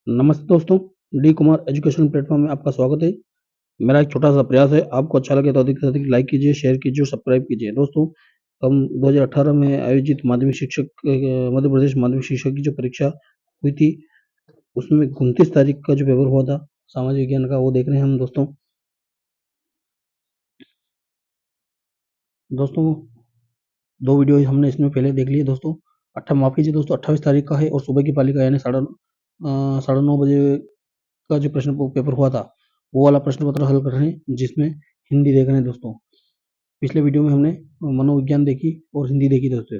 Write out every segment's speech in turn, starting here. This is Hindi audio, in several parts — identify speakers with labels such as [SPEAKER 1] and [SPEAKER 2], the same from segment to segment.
[SPEAKER 1] नमस्ते दोस्तों, डी कुमार एजुकेशन प्लेटफॉर्म में आपका स्वागत है। मेरा एक छोटा-सा प्रयास है, आपको अच्छा लगे तो अधिक से अधिक लाइक कीजिए, शेयर कीजिए और सब्सक्राइब कीजिए। दोस्तों, हम 2018 में आयोजित माध्यमिक शिक्षक मध्य प्रदेश माध्यमिक शिक्षक की जो परीक्षा हुई थी, उसमें 29 तारीख का जो पेपर हुआ था, सामाजिक विज्ञान का, वो देख रहे हैं हम दोस्तों। दोस्तों, 2 वीडियो हमने इसमें पहले देख लिए दोस्तों। माफ़ कीजिए दोस्तों, 28 तारीख का है और सुबह की पाली का यानी साढ़े 9 बजे का जो प्रश्न पेपर हुआ था, वो वाला प्रश्न पत्र हल कर रहे हैं, जिसमें हिंदी देख रहे हैं दोस्तों। पिछले वीडियो में हमने मनोविज्ञान देखी और हिंदी देखी दोस्तों।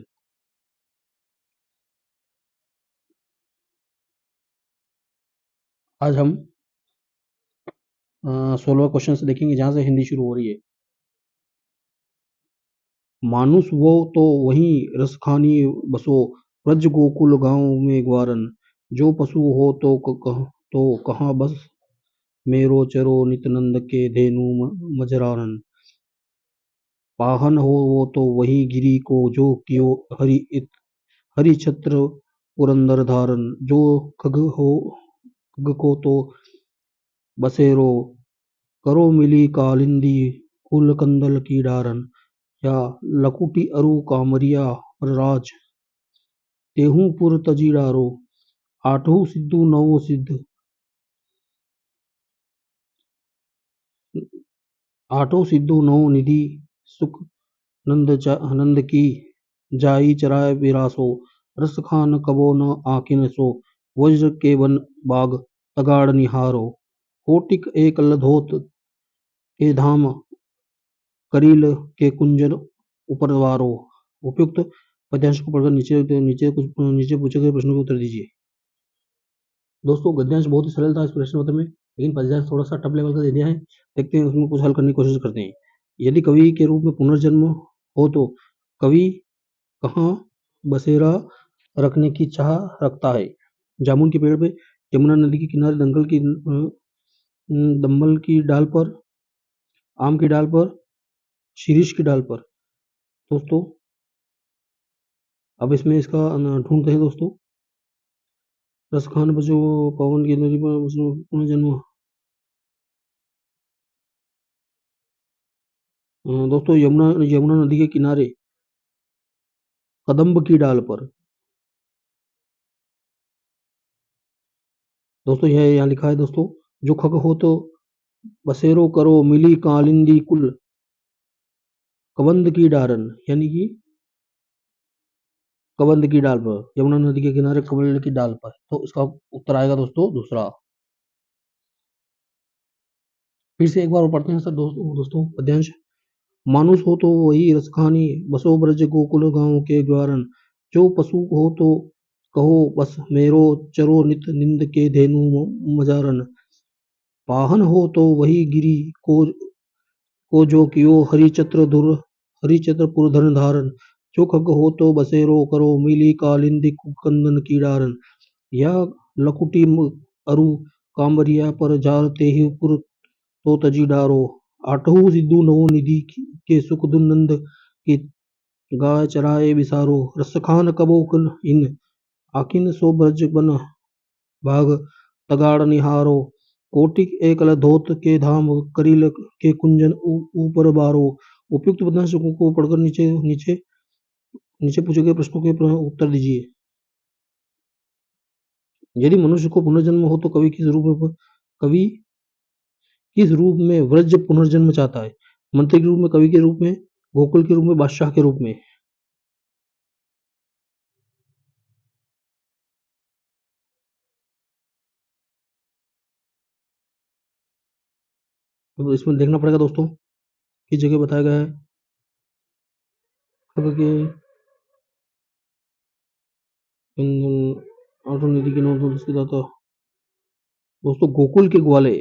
[SPEAKER 1] आज हम 16वां क्वेश्चन से देखेंगे, जहाँ से हिंदी शुरू हो रही है। मानुष वो तो वहीं रसखानी बसो, ब्रज गोकुल गाँव में ग्वारन, जो पशु हो तो कहाँ बस, मेरो चरो नित नंद के धेनु मजरारन। पाहन हो वो तो वही गिरी को, जो कियो हरि छत्र पुरंदर धारन, जो खग को तो बसेरो, करो मिली कालिंदी कुल कंदल की डारन, या लकुटी अरु कामरिया राज, तेहू पुर तजी डारो, आठों सिद्धू नवो सिद्ध, आठों सिद्धू नवो निधि, सुख नंद की जाई चराय विरासो, रस खान कबो न आकिन सो, वज्र के वन बाग तगाड़ निहारो, कोटिक एक लधोत के धाम, करील के कुंजन उपरवारो। उपयुक्त पद्यांश को पढ़कर नीचे पूछे गए प्रश्नों के उत्तर दीजिए। दोस्तों, गद्यांश बहुत ही सरल था इस प्रश्न पत्र में, लेकिन पद्यांश थोड़ा सा टफ लेवल का दे दिया है। देखते हैं, उसमें कुछ हल करने की कोशिश करते हैं। यदि कवि के रूप में पुनर्जन्म हो तो कवि कहाँ बसेरा रखने की चाह रखता है? जामुन के पेड़ पे, यमुना नदी के किनारे, दम्बल की डाल पर, आम की डाल पर, शीरीष की डाल पर। दोस्तों, अब इसमें इसका ढूंढते हैं दोस्तों। रस खान बसो पवन की नदी पर पुनर्जन्म। दोस्तों, यमुना नदी के किनारे, कदम्ब की डाल पर। दोस्तों, यह यहाँ लिखा है दोस्तों, जो खग हो तो बसेरो करो मिली कालिंदी कुल कबंद की डारन, यानी कि कबंद की डाल पर, यमुना नदी के किनारे कबंद की डाल पर। तो इसका उत्तर आएगा दोस्तों दूसरा। फिर से एक बार और पढ़ते हैं सर दोस्तों पद्यांश। मानुष हो तो वही रसखानी, बसो ब्रज गोकुल गाँव के ग्वारन, जो पशु हो तो कहो बस मेरो, चरो नित निंद के धेनु मजारन। पाहन हो तो वही गिरी को जो कियो हरि चत्र पुर धन धारन, जो खग हो तो बसेरो करो मिली कालिंदी कुकंदन की डारन, या लकुटी अरु कामरिया पर जार तेहि पुर तो तजी डारो, आठहु सिद्धू नवो निधि के सुख दुनंद की गाय चराए विसारो, रस खान कबो इन आकिन सो ब्रज बन भाग तगाड़ निहारो, कोटिक एकल धोत के धाम, करील के कुंजन ऊपर बारो। उपयुक्त पदांशों को पढ़कर नीचे नीचे नीचे पूछे गए प्रश्नों के उत्तर दीजिए। यदि मनुष्य को पुनर्जन्म हो तो कवि किस रूप में व्रज पुनर्जन्म चाहता है? मंत्री के रूप में, कवि के रूप में, गोकुल के रूप में, बादशाह के रूप में। तो इसमें देखना पड़ेगा दोस्तों, किस जगह बताया गया है। खग के निधि के नौ के दाता, दोस्तों गोकुल के ग्वाले।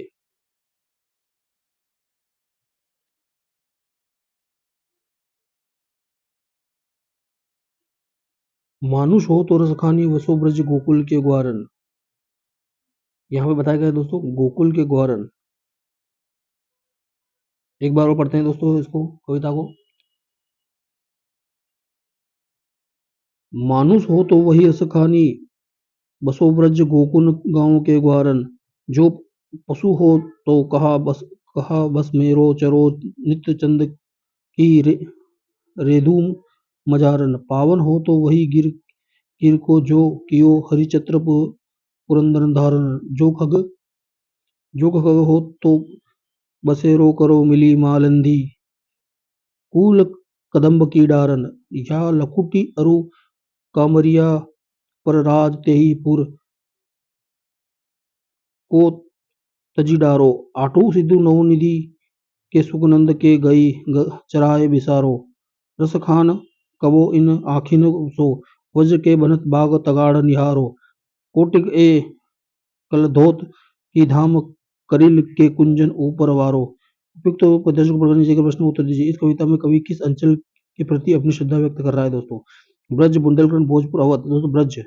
[SPEAKER 1] मानुष हो तो रसखानी, वसो ब्रज गोकुल के ग्वारन। यहाँ पे बताया गया है दोस्तों, गोकुल के ग्वारन। एक बार और पढ़ते हैं दोस्तों इसको, कविता को। मानुष हो तो वही रसखानी, बसो ब्रज गोकुल गाँव के ग्वारन, जो पशु हो तो कहा बस मेरो चरो, नित्य चंद की रेधु मजारन, पावन हो तो वही गिर गिर को जो कियो हरिचत्र पुरंदर धारन, जो खग हो तो बसेरो करो मिली मालंदी, कूल कदम्ब की डारन, या लकुटी अरु कामरिया पर राज तेही पुर को तजी डारो, आठू सिद्धू नवनिधि के सुखनंद के चराए बिसारो, रस खान कबो इन आखिन सो, वज्र के बनत बाग तगाड़ निहारो, कोटिक ए कलधोत की धाम करिल के कुंजन ऊपर वारो। उपयुक्त पद्यांश को पढ़कर नीचे के प्रश्न उत्तर दीजिए। इस कविता में कवि किस अंचल के प्रति अपनी श्रद्धा व्यक्त कर रहा है दोस्तों? ब्रज, बुंदेलखंड, भोजपुर, अवध। दोस्तों ब्रज।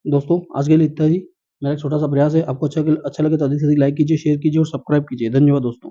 [SPEAKER 1] दोस्तों आज के लिए इतना ही। मेरा एक छोटा सा प्रयास है, आपको अच्छा लगे तो अधिक से अधिक लाइक कीजिए, शेयर कीजिए और सब्सक्राइब कीजिए। धन्यवाद दोस्तों।